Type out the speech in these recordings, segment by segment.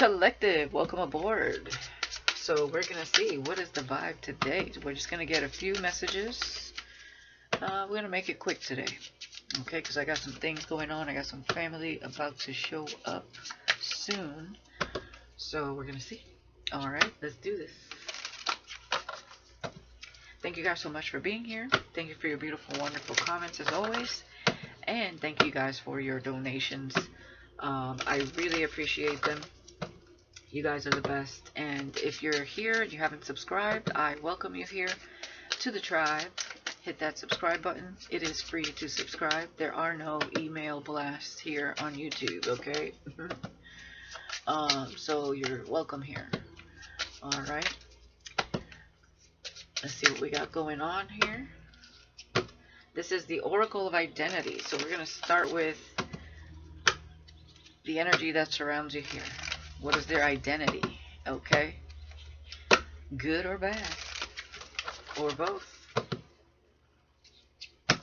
Collective, welcome aboard. So we're going to see what is the vibe today. We're just going to get a few messages. We're going to make it quick today. Okay, because I got some things going on. I got some family about to show up soon. So we're going to see. Alright, let's do this. Thank you guys so much for being here. Thank you for your beautiful, wonderful comments as always. And thank you guys for your donations. I really appreciate them. You guys are the best. And if you're here and you haven't subscribed, I welcome you here to the tribe. Hit that subscribe button. It is free to subscribe. There are no email blasts here on YouTube, okay? So you're welcome here. Alright. Let's see what we got going on here. This is the Oracle of Identity. So we're going to start with the energy that surrounds you here. What is their identity? Okay. Good or bad? Or both?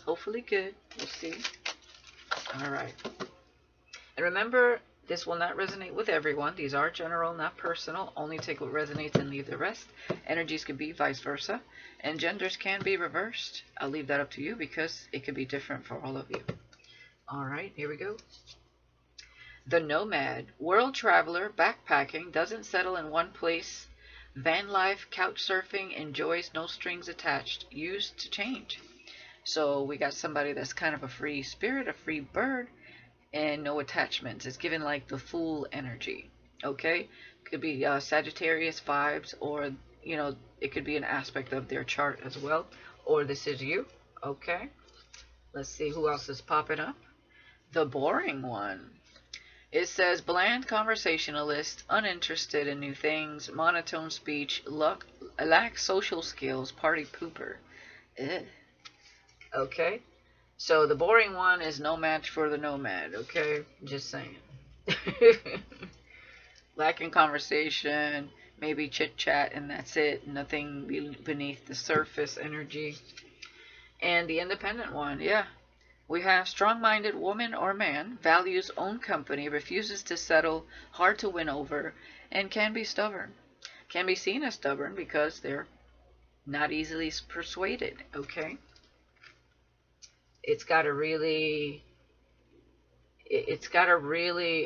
Hopefully good. We'll see. Alright. And remember, this will not resonate with everyone. These are general, not personal. Only take what resonates and leave the rest. Energies can be vice versa. And genders can be reversed. I'll leave that up to you because it could be different for all of you. Alright, here we go. The nomad, world traveler, backpacking, doesn't settle in one place. Van life, couch surfing, enjoys no strings attached. Used to change. So we got somebody that's kind of a free spirit, a free bird, and no attachments. It's given like the Fool energy. Okay? Could be Sagittarius vibes, or, you know, it could be an aspect of their chart as well. Or this is you. Okay? Let's see who else is popping up. The boring one. It says bland conversationalist, uninterested in new things, monotone speech, lacks social skills, party pooper. Ugh. Okay. So the boring one is no match for the nomad, okay? Just saying. Lacking conversation, maybe chit chat, and that's it. Nothing beneath the surface energy. And the independent one, yeah. We have strong-minded woman or man, values own company, refuses to settle, hard to win over, and can be stubborn. Can be seen as stubborn because they're not easily persuaded, okay? It's got to really,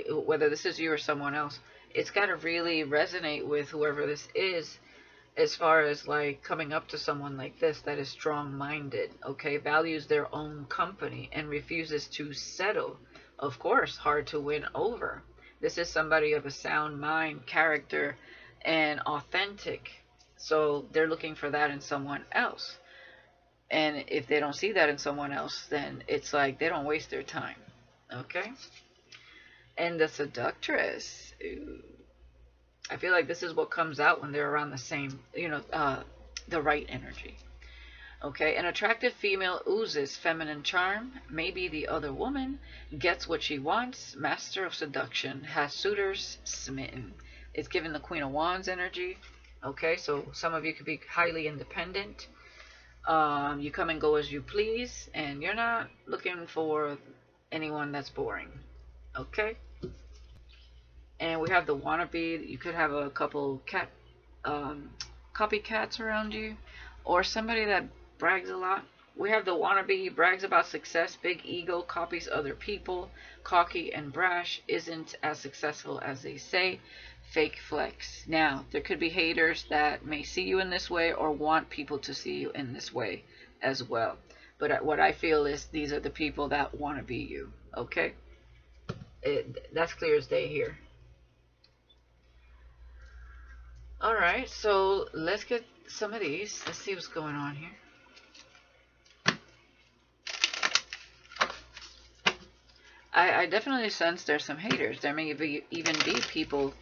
whether this is you or someone else, it's got to really resonate with whoever this is, as far as like coming up to someone like this that is strong-minded, okay, values their own company and refuses to settle. Of course, hard to win over. This is somebody of a sound mind, character, and authentic. So they're looking for that in someone else. And if they don't see that in someone else, then it's like they don't waste their time. Okay? And the seductress. Ooh. I feel like this is what comes out when they're around the same, the right energy. Okay, an attractive female oozes feminine charm. Maybe the other woman gets what she wants. Master of seduction, has suitors smitten. It's given the Queen of Wands energy. Okay, so some of you could be highly independent. You come and go as you please, and you're not looking for anyone that's boring. Okay? And we have the wannabe. You could have a couple copycats around you, or somebody that brags a lot. We have the wannabe, brags about success, big ego, copies other people, cocky and brash, isn't as successful as they say, fake flex. Now, there could be haters that may see you in this way or want people to see you in this way as well. But what I feel is these are the people that want to be you. Okay? That's clear as day here. Alright, so let's get some of these. Let's see what's going on here. I definitely sense there's some haters. There may even be people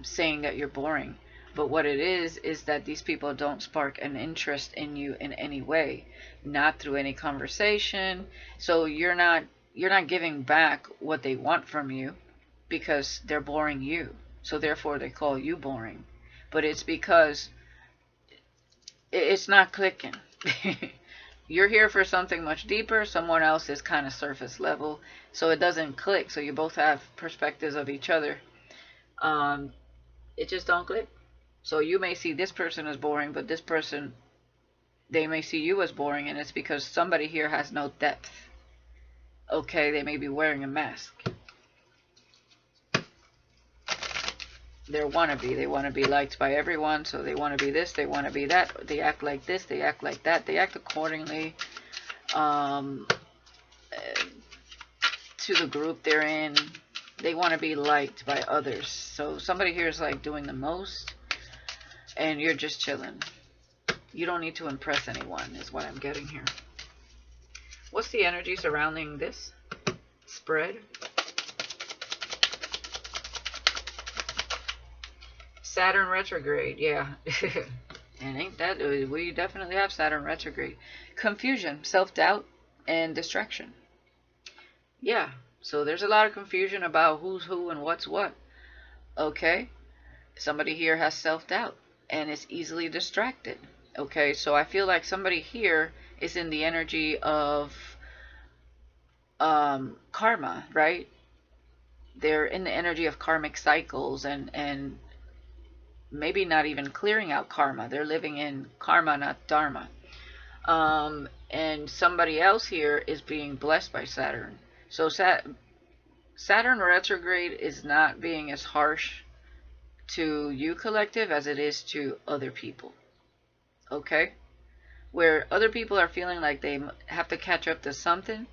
saying that you're boring. But what it is that these people don't spark an interest in you in any way. Not through any conversation. So you're not giving back what they want from you because they're boring you. So therefore they call you boring. But it's because it's not clicking. You're here for something much deeper. Someone else is kind of surface level. So it doesn't click. So you both have perspectives of each other. Um, it just don't click. So you may see this person as boring, but this person, they may see you as boring, and it's because somebody here has no depth. Okay, they may be wearing a mask. They're wannabe. They want to be liked by everyone, so they want to be this, they want to be that. They act like this, they act like that. They act accordingly to the group they're in. They want to be liked by others. So somebody here is like doing the most, and you're just chilling. You don't need to impress anyone, is what I'm getting here. What's the energy surrounding this spread? Saturn retrograde, yeah. And ain't that, we definitely have Saturn retrograde. Confusion, self-doubt, and distraction. Yeah, so there's a lot of confusion about who's who and what's what. Okay, somebody here has self-doubt and is easily distracted. Okay, so I feel like somebody here is in the energy of karma, right? They're in the energy of karmic cycles and maybe not even clearing out karma. They're living in karma, not dharma. And somebody else here is being blessed by Saturn. So Saturn retrograde is not being as harsh to you, collective, as it is to other people. Okay? Where other people are feeling like they have to catch up to something,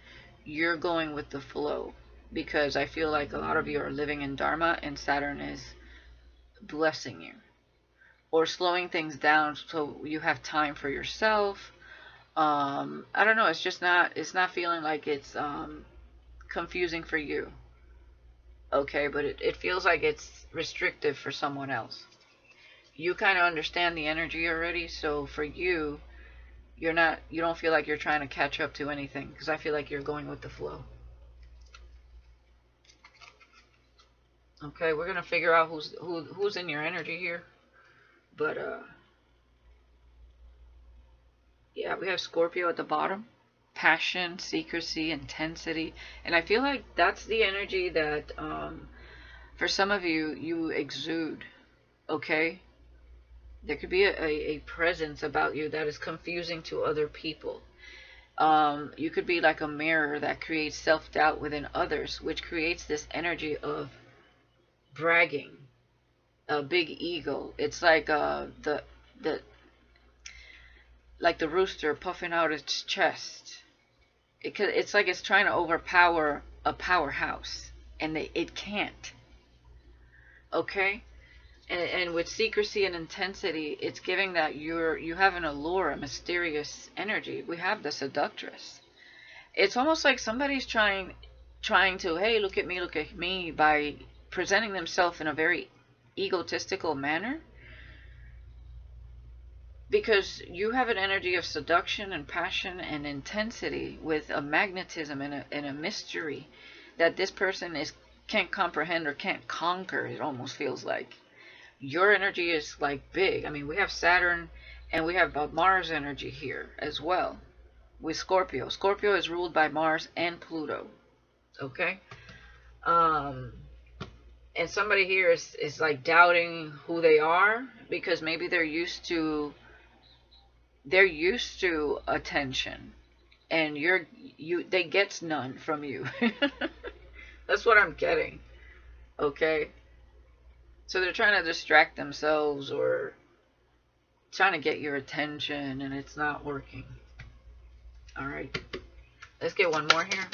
you're going with the flow. Because I feel like a lot of you are living in dharma and Saturn is blessing you. Or slowing things down so you have time for yourself. I don't know, it's not feeling like it's confusing for you. Okay, but it feels like it's restrictive for someone else. You kind of understand the energy already, so for you, you don't feel like you're trying to catch up to anything, because I feel like you're going with the flow. Okay, we're gonna figure out who's in your energy here. But yeah, we have Scorpio at the bottom. Passion, secrecy, intensity. And I feel like that's the energy that for some of you exude. Okay? There could be a presence about you that is confusing to other people. You could be like a mirror that creates self-doubt within others, which creates this energy of bragging, a big ego. It's like the like the rooster puffing out its chest. It's like it's trying to overpower a powerhouse, and it can't. Okay? And with secrecy and intensity, it's giving that you have an allure, a mysterious energy. We have the seductress. It's almost like somebody's trying to, hey, look at me, by presenting themselves in a very egotistical manner. Because you have an energy of seduction and passion and intensity with a magnetism and a mystery that this person can't comprehend or can't conquer, it almost feels like. Your energy is like big. I mean, we have Saturn and we have Mars energy here as well with Scorpio. Scorpio is ruled by Mars and Pluto. Okay? And somebody here is like doubting who they are because maybe they're used to attention, and they get none from you. That's what I'm getting. Okay? So they're trying to distract themselves or trying to get your attention, and it's not working. Alright. Let's get one more here.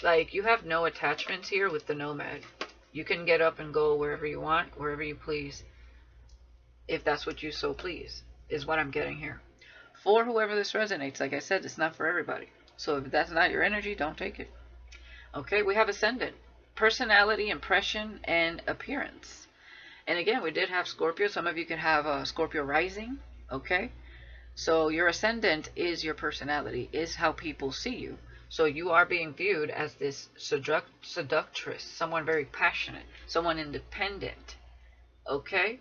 Like, you have no attachments here with the Nomad. You can get up and go wherever you want, wherever you please, if that's what you so please, is what I'm getting here. For whoever this resonates, like I said, it's not for everybody. So if that's not your energy, don't take it. Okay, we have Ascendant. Personality, impression, and appearance. And again, we did have Scorpio. Some of you can have a Scorpio rising. Okay, so your Ascendant is your personality, is how people see you. So you are being viewed as this seductress, someone very passionate, someone independent. Okay?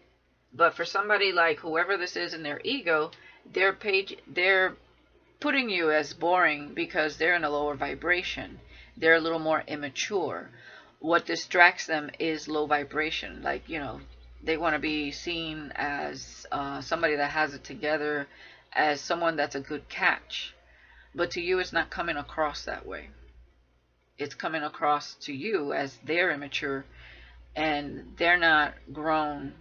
But for somebody like whoever this is in their ego, they're putting you as boring because they're in a lower vibration. They're a little more immature. What distracts them is low vibration. Like, they want to be seen as somebody that has it together, as someone that's a good catch. But to you, it's not coming across that way. It's coming across to you as they're immature and they're not grown.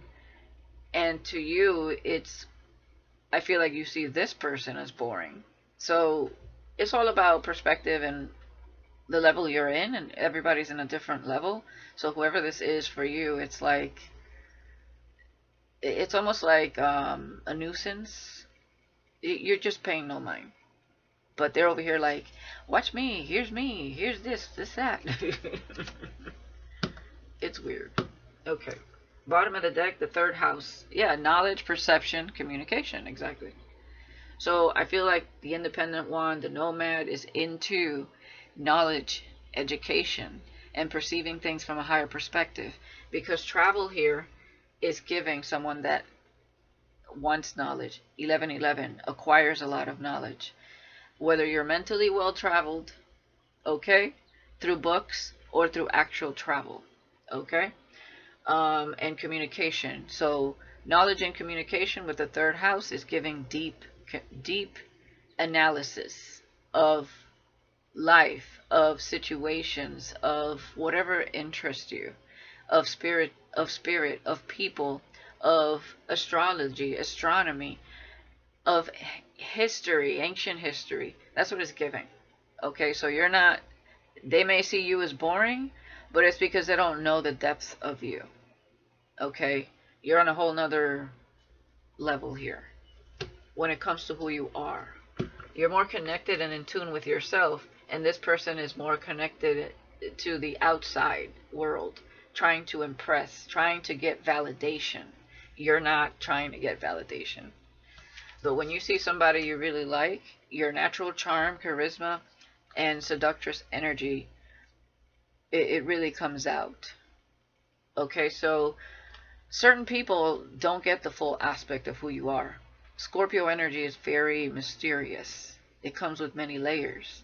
And to you, I feel like you see this person as boring. So it's all about perspective and the level you're in, and everybody's in a different level. So whoever this is for you, it's almost like a nuisance. You're just paying no mind. But they're over here like, watch me, here's this, that. It's weird. Okay. Bottom of the deck, the third house. Yeah, knowledge, perception, communication. Exactly. So I feel like the independent one, the nomad, is into knowledge, education, and perceiving things from a higher perspective. Because travel here is giving someone that wants knowledge. 1111 acquires a lot of knowledge. Whether you're mentally well traveled, okay, through books or through actual travel, okay, and communication. So knowledge and communication with the third house is giving deep analysis of life, of situations, of whatever interests you, of spirit, of people, of astrology, astronomy, of history, ancient history. That's what it's giving. Okay, so they may see you as boring, but it's because they don't know the depth of you. Okay, you're on a whole nother level here when it comes to who you are. You're more connected and in tune with yourself, and this person is more connected to the outside world, trying to impress, trying to get validation. You're not trying to get validation. But when you see somebody you really like, your natural charm, charisma, and seductress energy, it really comes out. Okay, so certain people don't get the full aspect of who you are. Scorpio energy is very mysterious. It comes with many layers.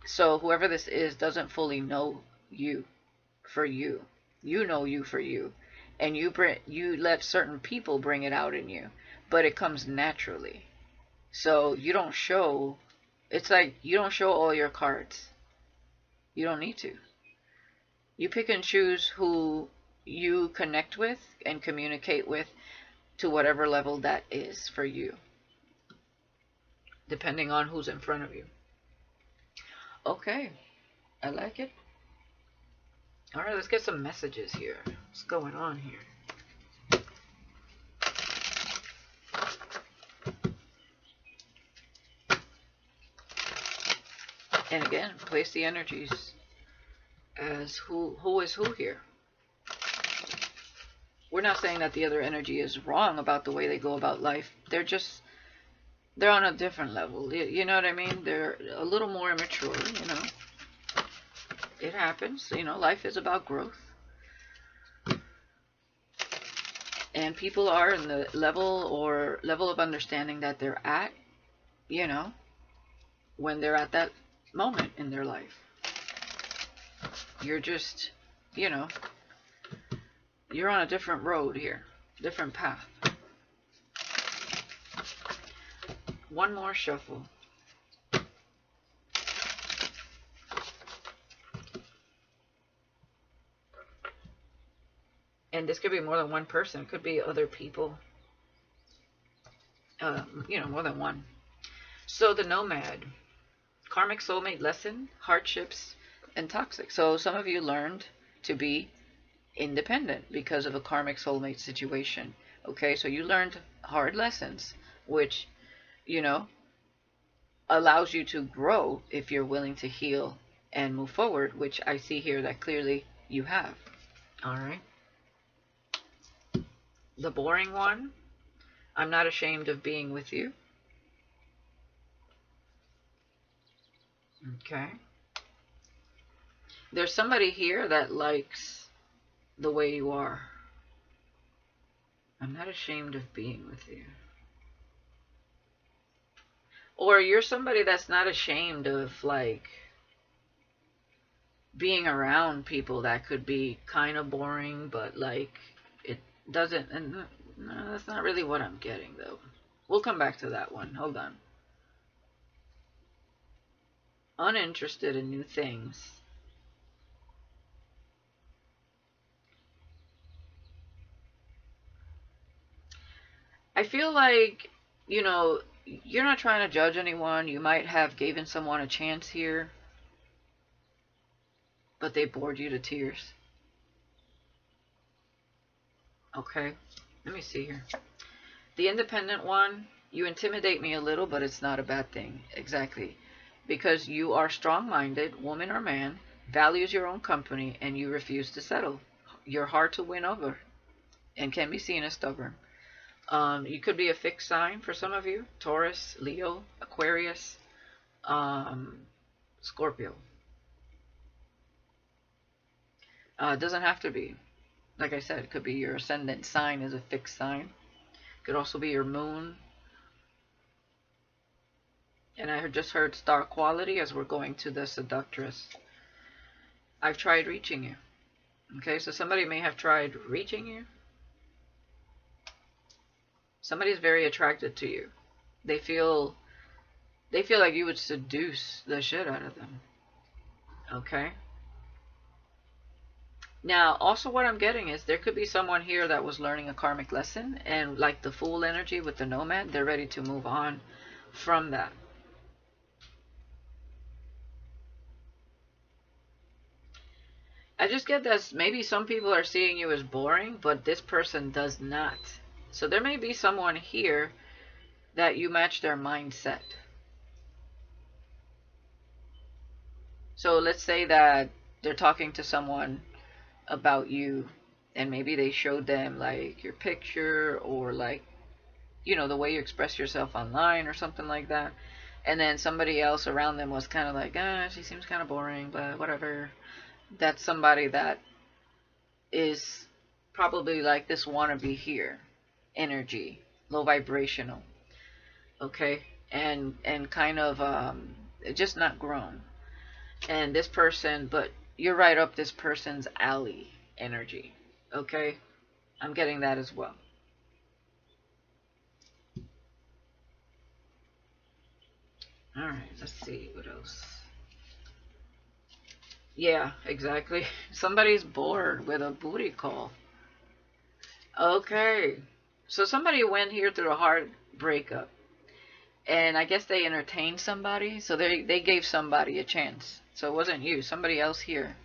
So whoever this is doesn't fully know you for you. You know you for you. And you let certain people bring it out in you. But it comes naturally. So you don't show, it's like you don't show all your cards. You don't need to. You pick and choose who you connect with and communicate with to whatever level that is for you, depending on who's in front of you. Okay, I like it. All right, let's get some messages here. What's going on here? And again, place the energies as who is who here. We're not saying that the other energy is wrong about the way they go about life. They're on a different level. You know what I mean? They're a little more immature, It happens. Life is about growth. And people are in the level of understanding that they're at, when they're at that moment in their life. You're just, you're on a different road here, different path. One more shuffle. And this could be more than one person. It could be other people. More than one. So the nomad. Karmic soulmate lesson, hardships, and toxic. So some of you learned to be independent because of a karmic soulmate situation. Okay, so you learned hard lessons, which, allows you to grow if you're willing to heal and move forward, which I see here that clearly you have. All right. The boring one. I'm not ashamed of being with you. Okay. There's somebody here that likes the way you are. I'm not ashamed of being with you. Or you're somebody that's not ashamed of, like, being around people that could be kind of boring, but, like, it doesn't. And no, that's not really what I'm getting, though. We'll come back to that one. Hold on. Uninterested in new things. I feel like, you know, you're not trying to judge anyone. You might have given someone a chance here, but they bored you to tears. Okay, let me see here. The independent one, you intimidate me a little, but it's not a bad thing. Exactly. Because you are strong-minded, woman or man, values your own company, and you refuse to settle. You're hard to win over and can be seen as stubborn. You could be a fixed sign for some of you. Taurus, Leo, Aquarius, Scorpio. It doesn't have to be. Like I said, it could be your ascendant sign is a fixed sign. It could also be your moon. And I just heard star quality as we're going to the seductress. I've tried reaching you. Okay, so somebody may have tried reaching you. Somebody's very attracted to you. They feel like you would seduce the shit out of them. Okay? Now, also what I'm getting is there could be someone here that was learning a karmic lesson, and like the Fool energy with the Nomad, they're ready to move on from that. I just get that maybe some people are seeing you as boring, but this person does not. So there may be someone here that you match their mindset. So let's say that they're talking to someone about you, and maybe they showed them like your picture, or like, you know, the way you express yourself online or something like that. And then somebody else around them was kind of like, she seems kind of boring, but whatever. That's somebody that is probably like this wannabe here energy, low vibrational, okay, and kind of just not grown. And this person, but you're right up this person's alley energy, okay. I'm getting that as well. All right, let's see what else. Yeah, exactly. Somebody's bored with a booty call. Okay, so somebody went here through a hard breakup, and I guess they entertained somebody, so they gave somebody a chance. So it wasn't you, somebody else here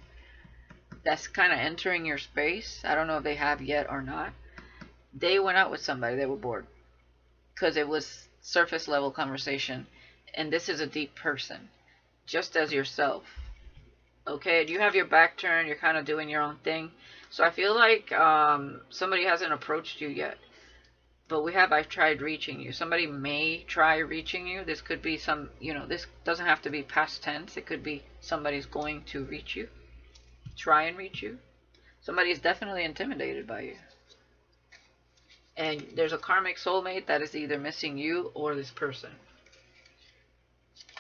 that's kind of entering your space. I don't know if they have yet or not. They went out with somebody, they were bored because it was surface level conversation, and this is a deep person, just as yourself. Okay, you have your back turned, you're kind of doing your own thing. So I feel like somebody hasn't approached you yet. But I've tried reaching you. Somebody may try reaching you. This could be some, this doesn't have to be past tense. It could be somebody's going to reach you, try and reach you. Somebody's definitely intimidated by you. And there's a karmic soulmate that is either missing you or this person.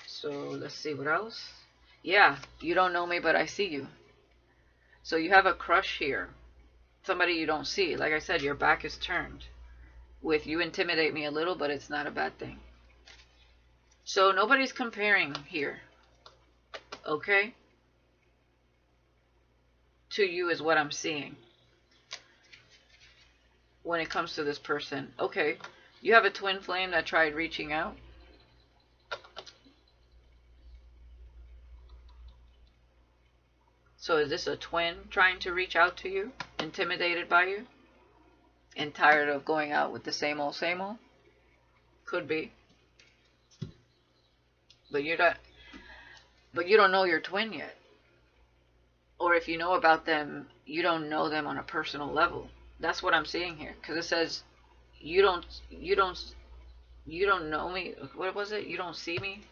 So let's see what else. Yeah, you don't know me, but I see you. So you have a crush here. Somebody you don't see. Like I said, your back is turned. With you intimidate me a little, but it's not a bad thing. So nobody's comparing here. Okay? To you is what I'm seeing. When it comes to this person. Okay. You have a twin flame that tried reaching out. So is this a twin trying to reach out to you? Intimidated by you? And tired of going out with the same old, same old? Could be. But you don't know your twin yet. Or if you know about them, you don't know them on a personal level. That's what I'm seeing here. Because it says, you don't know me. What was it? You don't see me?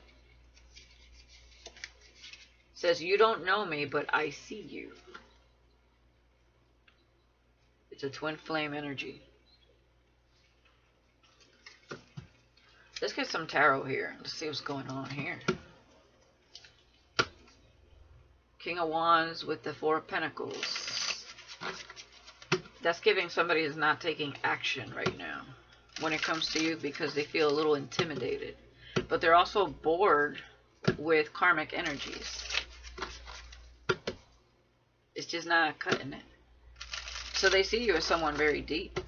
It says, you don't know me, but I see you. It's a twin flame energy. Let's get some tarot here. Let's see what's going on here. King of Wands with the Four of Pentacles. That's giving somebody is not taking action right now when it comes to you because they feel a little intimidated. But they're also bored with karmic energies. It's just not cutting it. So they see you as someone very deep.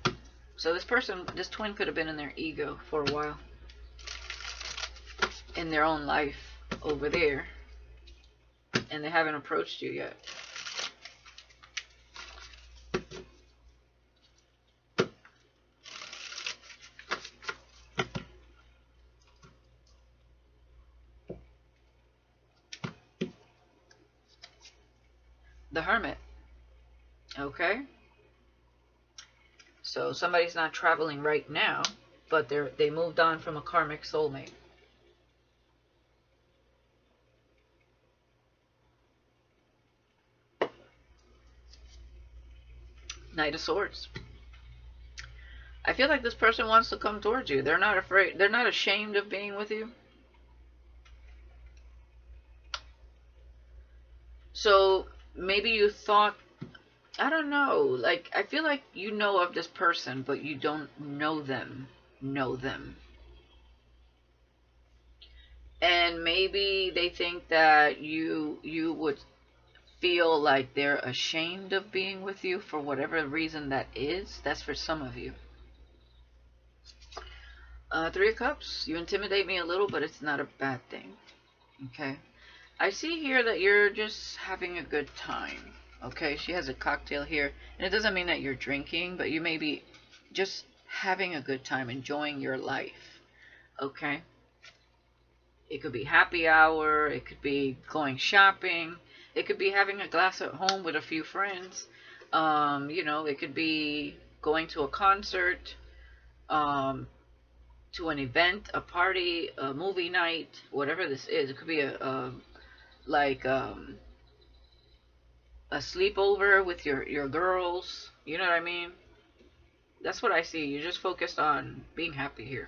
So this person, this twin could have been in their ego for a while. In their own life over there. And they haven't approached you yet. The Hermit. Okay. So somebody's not traveling right now, but they moved on from a karmic soulmate. Knight of Swords. I feel like this person wants to come towards you. They're not afraid. They're not ashamed of being with you. So maybe you thought, I don't know, like I feel like you know of this person, but you don't know them. And maybe they think that you would feel like they're ashamed of being with you for whatever reason that is. That's for some of you. Three of Cups. You intimidate me a little, but it's not a bad thing. Okay. I see here that you're just having a good time. Okay. She has a cocktail here. And it doesn't mean that you're drinking, but you may be just having a good time, enjoying your life. Okay. It could be happy hour. It could be going shopping. It could be having a glass at home with a few friends. You know, it could be going to a concert, to an event, a party, a movie night, whatever this is. It could be a sleepover with your girls. You know what I mean? That's what I see. You're just focused on being happy here.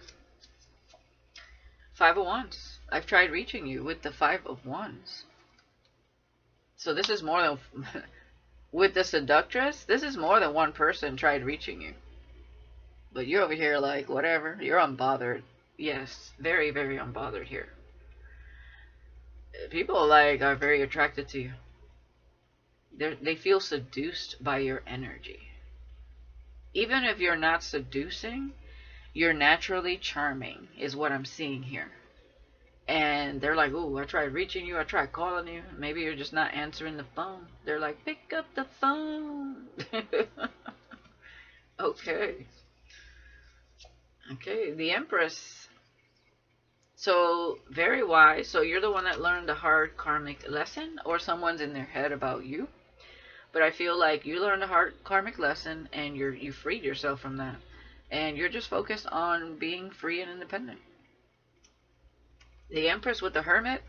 Five of Wands. I've tried reaching you with the Five of Wands. So this is more than... with the Seductress, this is more than one person tried reaching you. But you're over here like, whatever. You're unbothered. Yes, very, very unbothered here. People like are very attracted to you. They feel seduced by your energy. Even if you're not seducing, you're naturally charming, is what I'm seeing here. And they're like, ooh, I tried reaching you, I tried calling you. Maybe you're just not answering the phone. They're like, pick up the phone. Okay. Okay, the Empress. So, very wise. So you're the one that learned a hard karmic lesson, or someone's in their head about you. But I feel like you learned a hard karmic lesson, and you freed yourself from that. And you're just focused on being free and independent. The Empress with the Hermit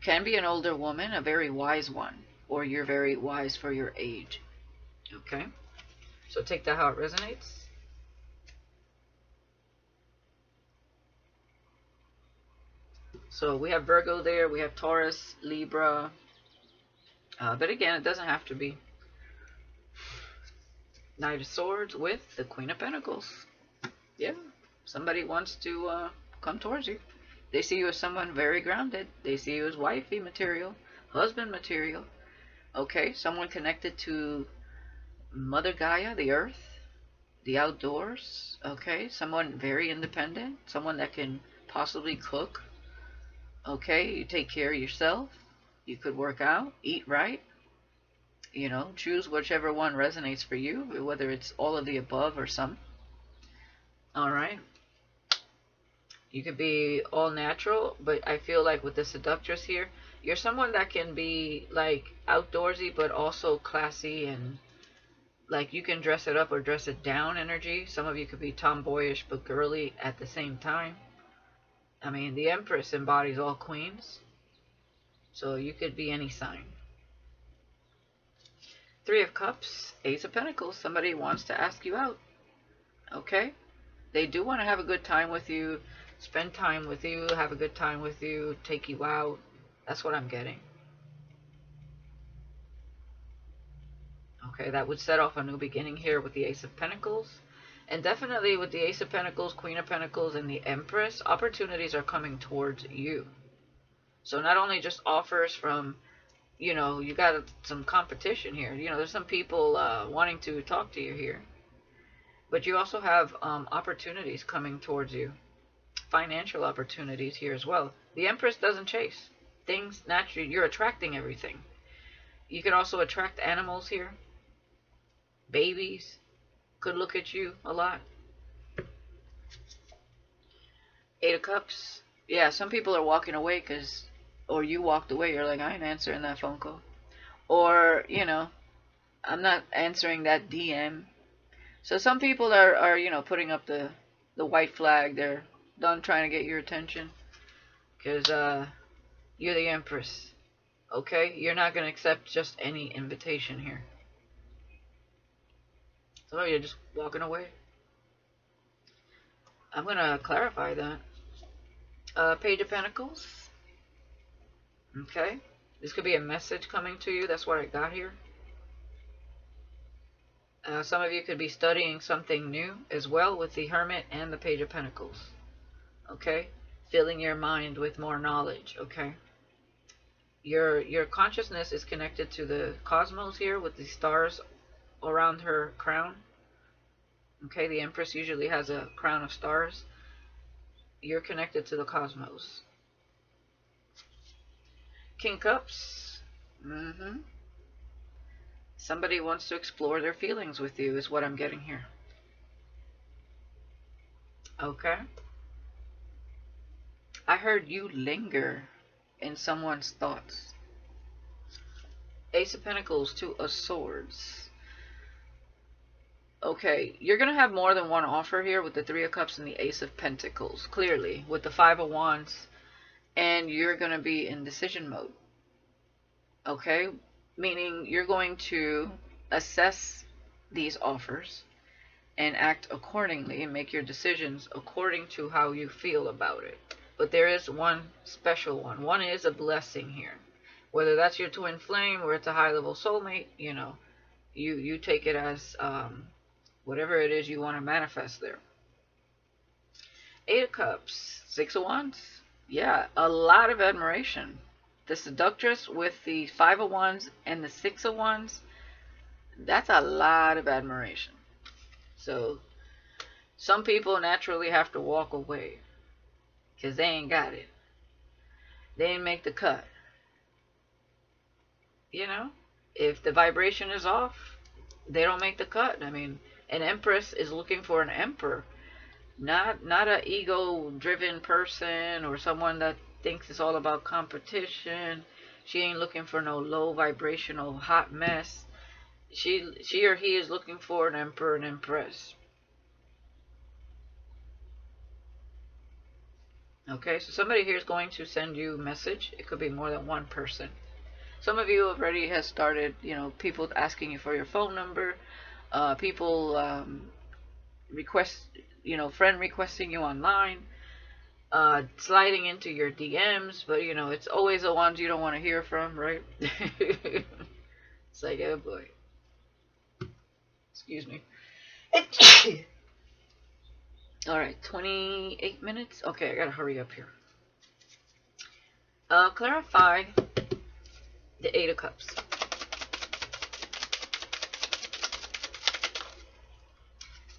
can be an older woman, a very wise one, or you're very wise for your age. Okay? So take that how it resonates. So we have Virgo there, we have Taurus, Libra, but again, it doesn't have to be. Knight of Swords with the Queen of Pentacles. Yeah, somebody wants to come towards you. They see you as someone very grounded. They see you as wifey material, husband material. Okay, someone connected to Mother Gaia, the earth, the outdoors. Okay, someone very independent, someone that can possibly cook. Okay, you take care of yourself. You could work out, eat right. You know, choose whichever one resonates for you, whether it's all of the above or some. All right. You could be all natural, but I feel like with the Seductress here, you're someone that can be like outdoorsy, but also classy, and like you can dress it up or dress it down energy. Some of you could be tomboyish but girly at the same time. I mean, the Empress embodies all queens, so you could be any sign. Three of Cups, Ace of Pentacles. Somebody wants to ask you out. Okay? They do want to have a good time with you. spend time with you, have a good time with you, take you out. That's what I'm getting. Okay, that would set off a new beginning here with the Ace of Pentacles. And definitely with the Ace of Pentacles, Queen of Pentacles, and the Empress, opportunities are coming towards you. So not only just offers from, you know, you got some competition here. You know, there's some people wanting to talk to you here. But you also have opportunities coming towards you. Financial opportunities here as well. The Empress doesn't chase. Things naturally, you're attracting everything. You can also attract animals here. Babies could look at you a lot. Eight of Cups. Yeah, some people are walking away because, or you walked away. You're like, I ain't answering that phone call. Or, you know, I'm not answering that DM. So some people are you know, putting up the white flag. They're done trying to get your attention. Because you're the Empress. Okay? You're not going to accept just any invitation here. So you're just walking away. I'm going to clarify that. Page of Pentacles. Okay. This could be a message coming to you. That's what I got here. Some of you could be studying something new as well with the Hermit and the Page of Pentacles. Okay. Filling your mind with more knowledge. Okay. Your consciousness is connected to the cosmos here with the stars around her crown. Okay, the Empress usually has a crown of stars. You're connected to the cosmos. King Cups. Somebody wants to explore their feelings with you is what I'm getting here. Okay. I heard you linger in someone's thoughts. Ace of Pentacles, Two of Swords. Okay, you're going to have more than one offer here with the Three of Cups and the Ace of Pentacles. Clearly, with the Five of Wands. And you're going to be in decision mode. Okay? Meaning you're going to assess these offers and act accordingly and make your decisions according to how you feel about it. But there is one special one. One is a blessing here. Whether that's your twin flame or it's a high-level soulmate, you know, you take it as whatever it is you want to manifest there. Eight of Cups, Six of Wands. Yeah, a lot of admiration. The Seductress with the Five of Wands and the Six of Wands, that's a lot of admiration. So, some people naturally have to walk away because they ain't got it. They ain't make the cut. You know, if the vibration is off, they don't make the cut. I mean, an Empress is looking for an Emperor. Not an ego-driven person or someone that thinks it's all about competition. She ain't looking for no low vibrational hot mess. She or he is looking for an Emperor and Empress. Okay, so somebody here is going to send you a message. It could be more than one person. Some of you already has started, you know, people asking you for your phone number. People friend requesting you online, sliding into your DMs, but you know, it's always the ones you don't want to hear from, right? It's like, oh boy. Excuse me. Alright, 28 minutes. Okay, I gotta hurry up here. Clarify the Eight of Cups.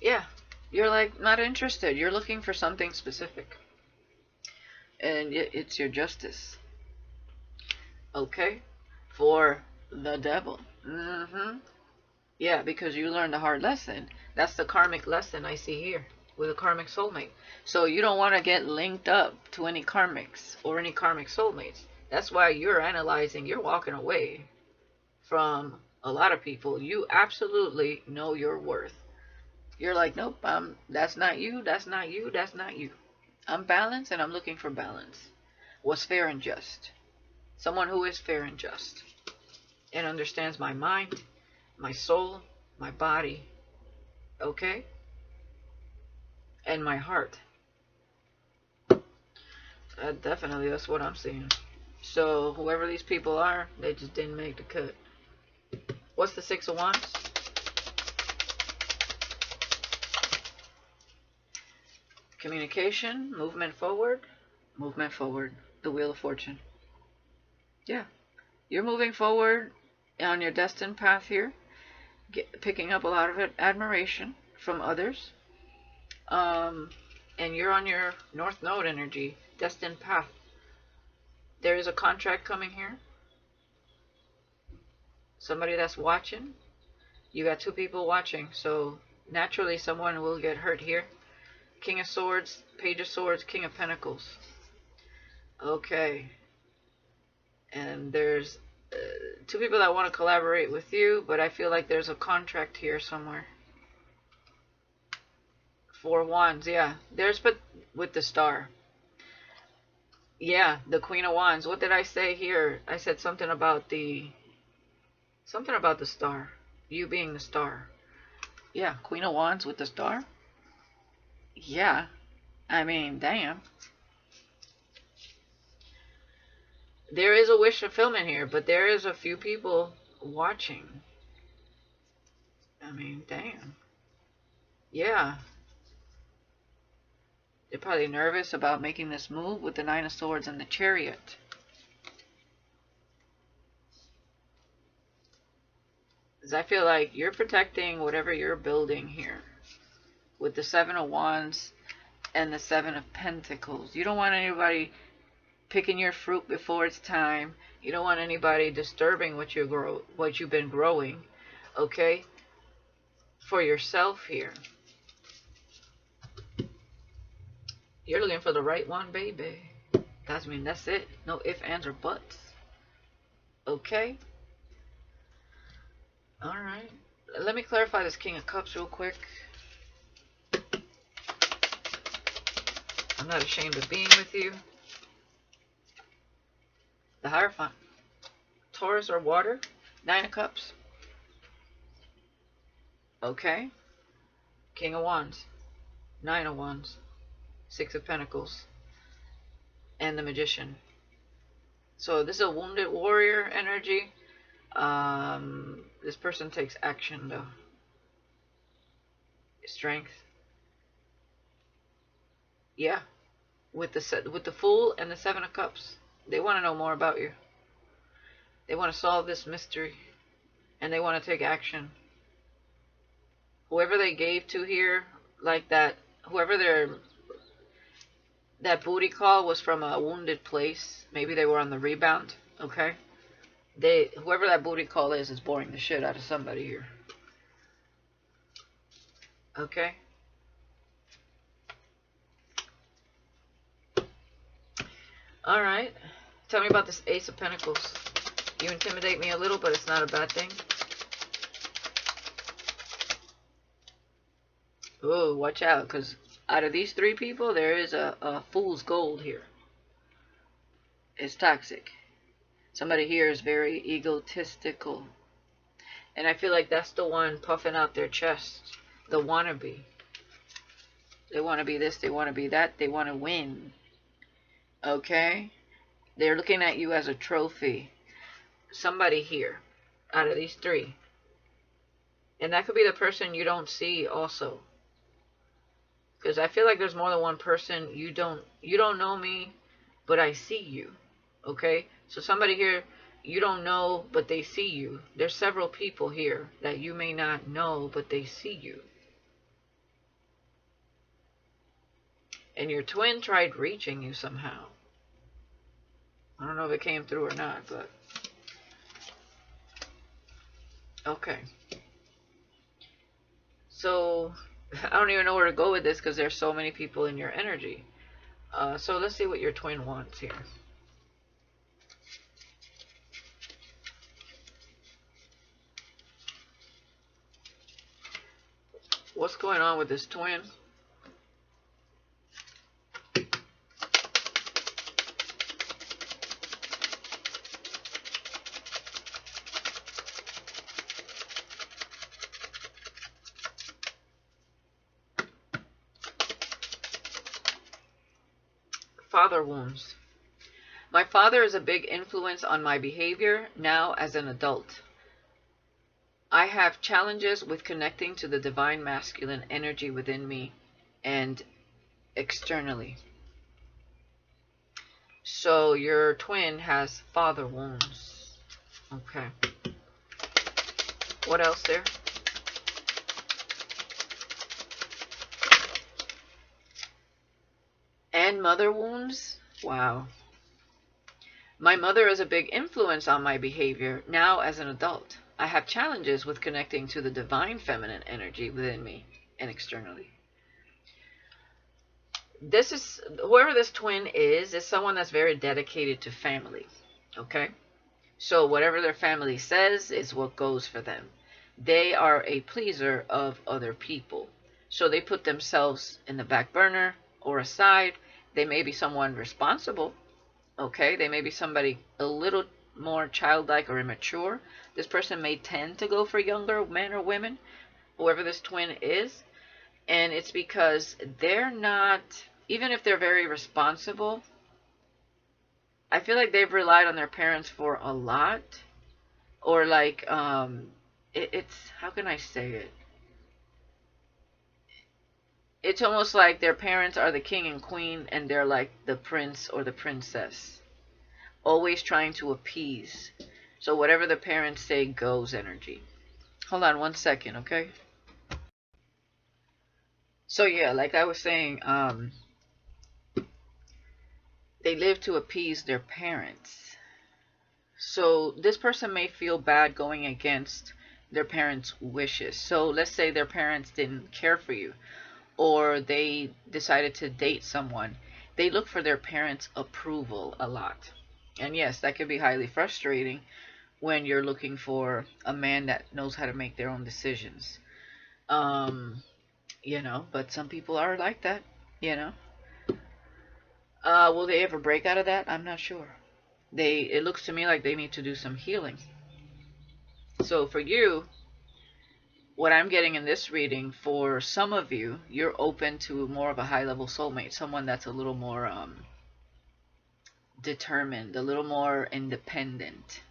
Yeah. You're like not interested. You're looking for something specific. And it's your justice. Okay? For the devil. Yeah, because you learned a hard lesson. That's the karmic lesson I see here with a karmic soulmate. So you don't want to get linked up to any karmics or any karmic soulmates. That's why you're analyzing. You're walking away from a lot of people. You absolutely know your worth. You're like, nope, that's not you, that's not you, that's not you. I'm balanced and I'm looking for balance. What's fair and just? Someone who is fair and just. And understands my mind, my soul, my body. Okay? And my heart. Definitely, that's what I'm seeing. So whoever these people are, they just didn't make the cut. What's the Six of Wands? Communication, movement forward, movement forward. The Wheel of Fortune. Yeah, you're moving forward on your destined path here, picking up a lot of admiration from others. And you're on your North Node energy, destined path. There is a contract coming here. Somebody that's watching. You got two people watching, so naturally someone will get hurt here. King of Swords, Page of Swords, King of Pentacles. Okay. And there's two people that want to collaborate with you, but I feel like there's a contract here somewhere. Four Wands, yeah. There's, but with the Star. Yeah, the Queen of Wands. What did I say here? I said something about the Star. You being the Star. Yeah, Queen of Wands with the Star. Yeah. I mean, damn. There is a wish fulfillment here, but there is a few people watching. I mean, damn. Yeah. They're probably nervous about making this move with the Nine of Swords and the Chariot. Because I feel like you're protecting whatever you're building here. With the Seven of Wands and the Seven of Pentacles. You don't want anybody picking your fruit before it's time. You don't want anybody disturbing what you've been growing. Okay? For yourself here. You're looking for the right one, baby. That's it. No ifs, ands, or buts. Okay? Alright. Let me clarify this King of Cups real quick. I'm not ashamed of being with you. The Hierophant. Taurus or water. Nine of Cups. Okay. King of Wands. Nine of Wands. Six of Pentacles. And the Magician. So this is a wounded warrior energy. This person takes action though. Strength. Yeah. With the Fool and the Seven of Cups. They want to know more about you. They want to solve this mystery. And they want to take action. Whoever they gave to here, like that, that booty call was from a wounded place. Maybe they were on the rebound. Okay? Whoever that booty call is boring the shit out of somebody here. Okay? Alright. Tell me about this Ace of Pentacles. You intimidate me a little, but it's not a bad thing. Oh, watch out, because out of these three people, there is a fool's gold here. It's toxic. Somebody here is very egotistical. And I feel like that's the one puffing out their chest. The wannabe. They want to be this, they want to be that, they want to win. Okay? They're looking at you as a trophy. Somebody here, out of these three. And that could be the person you don't see also. Because I feel like there's more than one person. You don't know me, but I see you. Okay? So somebody here, you don't know, but they see you. There's several people here that you may not know, but they see you. And your twin tried reaching you somehow. I don't know if it came through or not, but... Okay. So, I don't even know where to go with this because there's so many people in your energy. So let's see what your twin wants here. What's going on with this twin? father wounds. My father is a big influence on my behavior now as an adult. I have challenges with connecting to the divine masculine energy within me and externally. So your twin has father wounds. Okay. What else there? And mother wounds? Wow. My mother is a big influence on my behavior now as an adult. I have challenges with connecting to the divine feminine energy within me and externally. This is, whoever this twin is someone that's very dedicated to family. Okay? So whatever their family says is what goes for them. They are a pleaser of other people. So they put themselves in the back burner or aside. They may be someone responsible. Okay, they may be somebody a little more childlike or immature. This person may tend to go for younger men or women, whoever this twin is. And it's because they're not, even if they're very responsible, I feel like they've relied on their parents for a lot. Or like, it's, how can I say it? It's almost like their parents are the king and queen and they're like the prince or the princess. Always trying to appease. So whatever the parents say goes energy. Hold on 1 second, okay? So yeah, like I was saying, they live to appease their parents. So this person may feel bad going against their parents' wishes. So let's say their parents didn't care for you, or they decided to date someone. They look for their parents' approval a lot. And yes, that can be highly frustrating when you're looking for a man that knows how to make their own decisions. But some people are like that, you know. Will they ever break out of that? I'm not sure. It looks to me like they need to do some healing. So for you, what I'm getting in this reading, for some of you, you're open to more of a high-level soulmate, someone that's a little more determined, a little more independent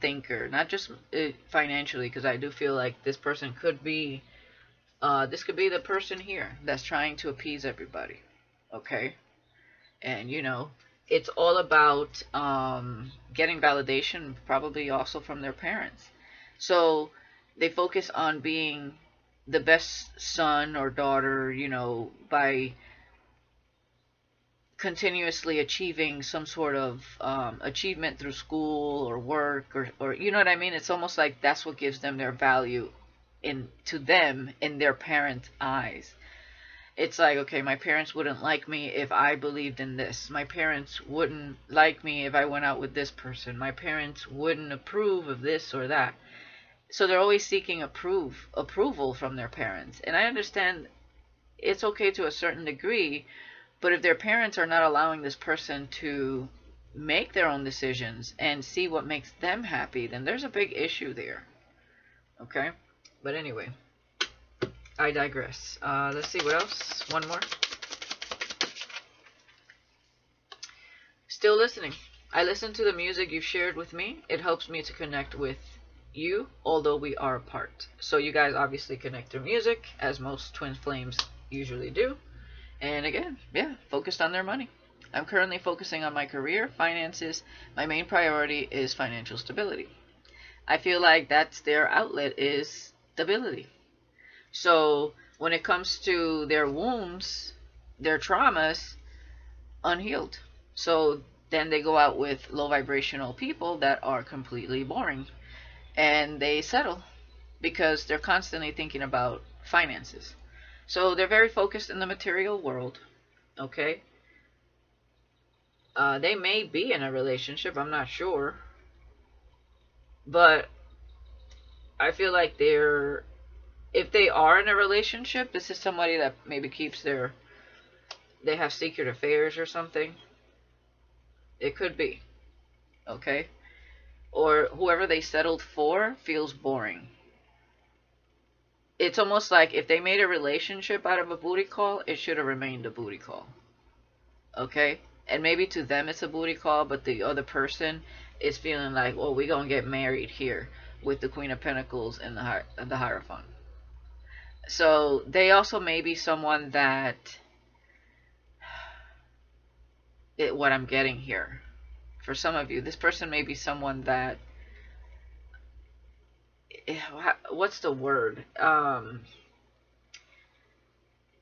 thinker, not just financially, because I do feel like this person could be, this could be the person here that's trying to appease everybody, okay? And, it's all about getting validation, probably also from their parents. So they focus on being the best son or daughter, by continuously achieving some sort of achievement through school or work or you know what I mean? It's almost like that's what gives them their value to them in their parents' eyes. It's like, okay, my parents wouldn't like me if I believed in this. My parents wouldn't like me if I went out with this person. My parents wouldn't approve of this or that. So they're always seeking approval from their parents. And I understand it's okay to a certain degree, but if their parents are not allowing this person to make their own decisions and see what makes them happy, then there's a big issue there. Okay? But anyway, I digress. Let's see, what else? One more. Still listening. I listen to the music you've shared with me. It helps me to connect with you, although we are apart. So you guys obviously connect through music, as most twin flames usually do. And again, yeah, focused on their money. I'm currently focusing on my career, finances. My main priority is financial stability. I feel like that's their outlet, is stability. So when it comes to their wounds, their traumas, unhealed. So then they go out with low vibrational people that are completely boring. And they settle because they're constantly thinking about finances. So they're very focused in the material world, okay? They may be in a relationship, I'm not sure. But I feel like if they are in a relationship, this is somebody that maybe they have secret affairs or something. It could be, okay? Or whoever they settled for feels boring. It's almost like if they made a relationship out of a booty call, it should have remained a booty call. Okay? And maybe to them it's a booty call, but the other person is feeling like, well, we're going to get married here with the Queen of Pentacles and the Hierophant. So they also may be someone that, what I'm getting here, for some of you, this person may be someone that, what's the word?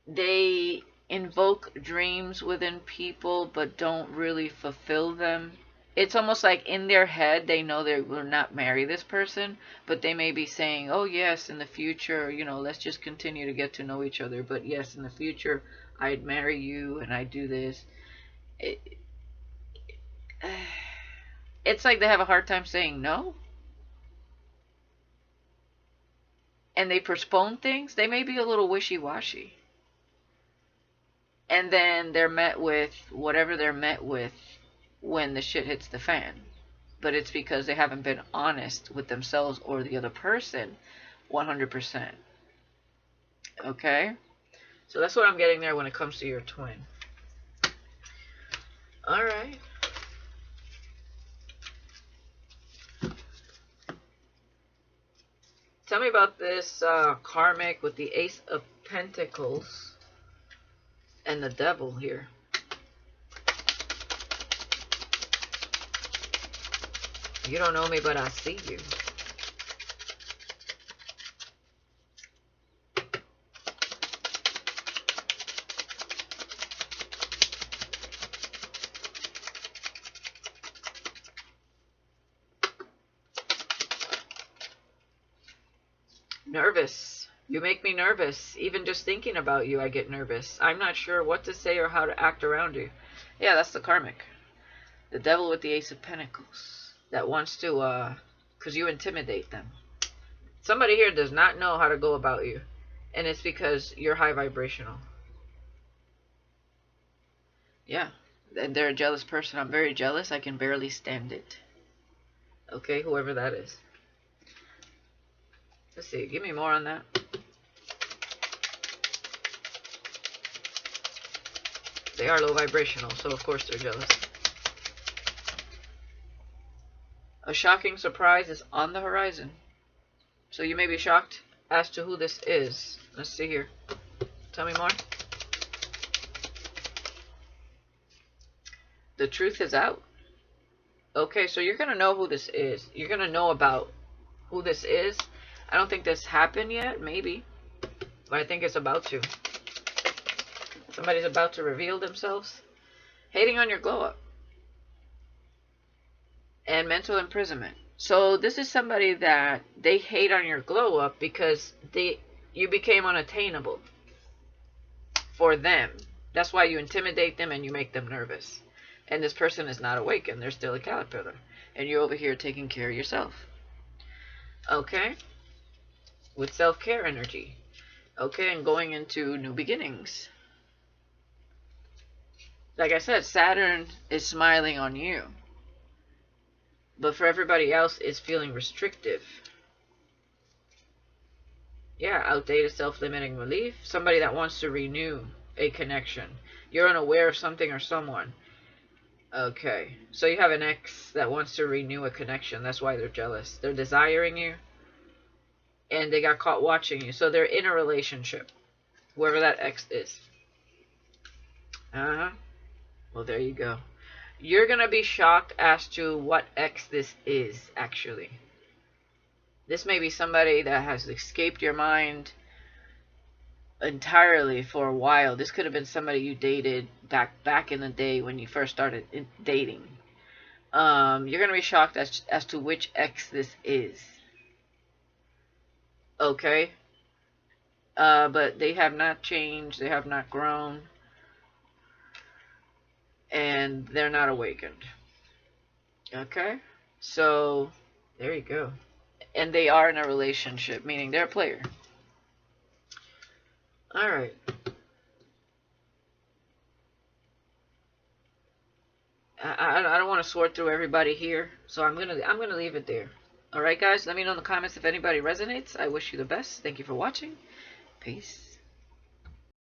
They invoke dreams within people but don't really fulfill them. It's almost like in their head they know they will not marry this person, but they may be saying, oh yes, in the future, let's just continue to get to know each other, but yes, in the future I'd marry you and I'd do this. It's like they have a hard time saying no, and they postpone things. They may be a little wishy-washy, and then they're met with whatever they're met with when the shit hits the fan. But it's because they haven't been honest with themselves or the other person 100%. Okay? So that's what I'm getting there when it comes to your twin. Alright. Tell me about this karmic with the Ace of Pentacles and the Devil here. You don't know me, but I see you. Nervous. You make me nervous. Even just thinking about you, I get nervous. I'm not sure what to say or how to act around you. Yeah, that's the karmic. The Devil with the Ace of Pentacles. That wants to, because you intimidate them. Somebody here does not know how to go about you. And it's because you're high vibrational. Yeah. And they're a jealous person. I'm very jealous. I can barely stand it. Okay, whoever that is. Let's see. Give me more on that. They are low vibrational, so of course they're jealous. A shocking surprise is on the horizon. So you may be shocked as to who this is. Let's see here. Tell me more. The truth is out. Okay, so you're going to know who this is. You're going to know about who this is. I don't think this happened yet, maybe. But I think it's about to. Somebody's about to reveal themselves. Hating on your glow up. And mental imprisonment. So this is somebody that they hate on your glow up because you became unattainable for them. That's why you intimidate them and you make them nervous. And this person is not awakened. They're still a caterpillar. And you're over here taking care of yourself. Okay? With self-care energy. Okay, and going into new beginnings. Like I said, Saturn is smiling on you. But for everybody else, it's feeling restrictive. Yeah, outdated self-limiting belief. Somebody that wants to renew a connection. You're unaware of something or someone. Okay, so you have an ex that wants to renew a connection. That's why they're jealous. They're desiring you. And they got caught watching you. So they're in a relationship. Whoever that ex is. Uh-huh. Well, there you go. You're going to be shocked as to what ex this is, actually. This may be somebody that has escaped your mind entirely for a while. This could have been somebody you dated back in the day when you first started dating. You're going to be shocked as to which ex this is. Okay? But they have not changed. They have not grown. And they're not awakened. Okay? So, there you go. And they are in a relationship, meaning they're a player. Alright. I don't want to sort through everybody here, so I'm gonna leave it there. Alright guys, let me know in the comments if anybody resonates. I wish you the best. Thank you for watching. Peace.